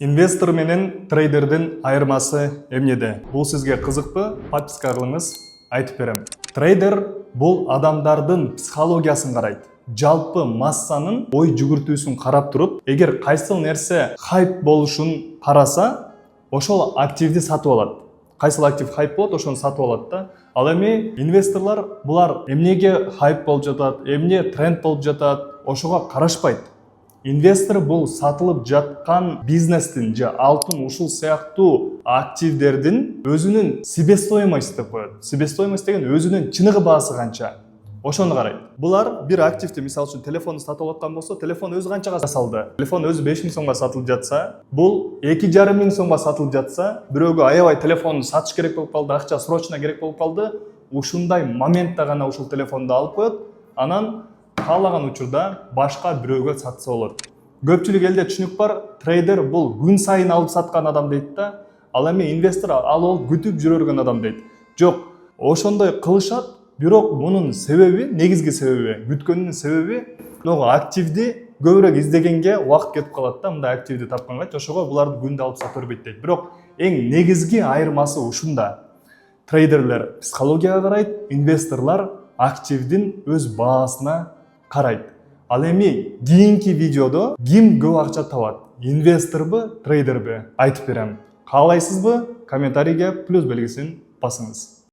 Инвестор менен трейдердин айырмасы эмнеде? Бул сизге кызыкпы? Подписка кылыңыз, айтып берем. Трейдер бул адамдардын психологиясын карайт. Жалпы массанын ой жүгүртүүсүн карап туруп, эгер кайсыл нерсе хайп болушун караса, ошол активди сатып алат. Кайсыл актив хайп болот, ошону сатып алат да. Ал эми инвесторлор булар эмнеге хайп болуп жатат, эмне тренд болуп жатат, ошого карашпайт. Инвестор бул сатылып жаткан бизнестин же алтын ушул сыяктуу активдердин өзүнүн себестоимость деп коет. Себестоимость деген өзүнүн чыныгы баасы канча. Ошону карайт. Булар бир активди, мисалы үчүн телефонду сатып аткан болсо, телефон өзү канчага жасалды? Телефон өзү 5000 сомго сатылып жатса, бул 2,5 сомго сатылып жатса, бирөөгө аябай телефонду сатыш керек болуп калды, акча срочно керек болуп калды. Ушундай моментте гана ушул телефонду алып коет, анан каалаган учурда башка бирөөгө сатса болот. Көпчүлүк элде түшүнүк бар, трейдер бул күн сайын алып саткан адам дейт да, ал эми инвестор ал күтүп жүргөн адам дейт. Жок, ошондой кылышат, бирок мунун себеби, негизги себеби, күткөнүнүн себеби, активди көбүрөөк издегенге убакыт кетип калат да, мындай активди тапканга, ошого буларды күндө алып сата бербейт дейт. Бирок эң негизги айырмасы ушунда. Трейдерлер психологияга карайт, инвесторлор активдин өз баасына карайт. Ал эми кийинки видеодо ким көп акча табат? Инвесторбу, трейдерби? Айтып берем. Каалайсызбы? Комментарийге плюс белгисин басыңыз.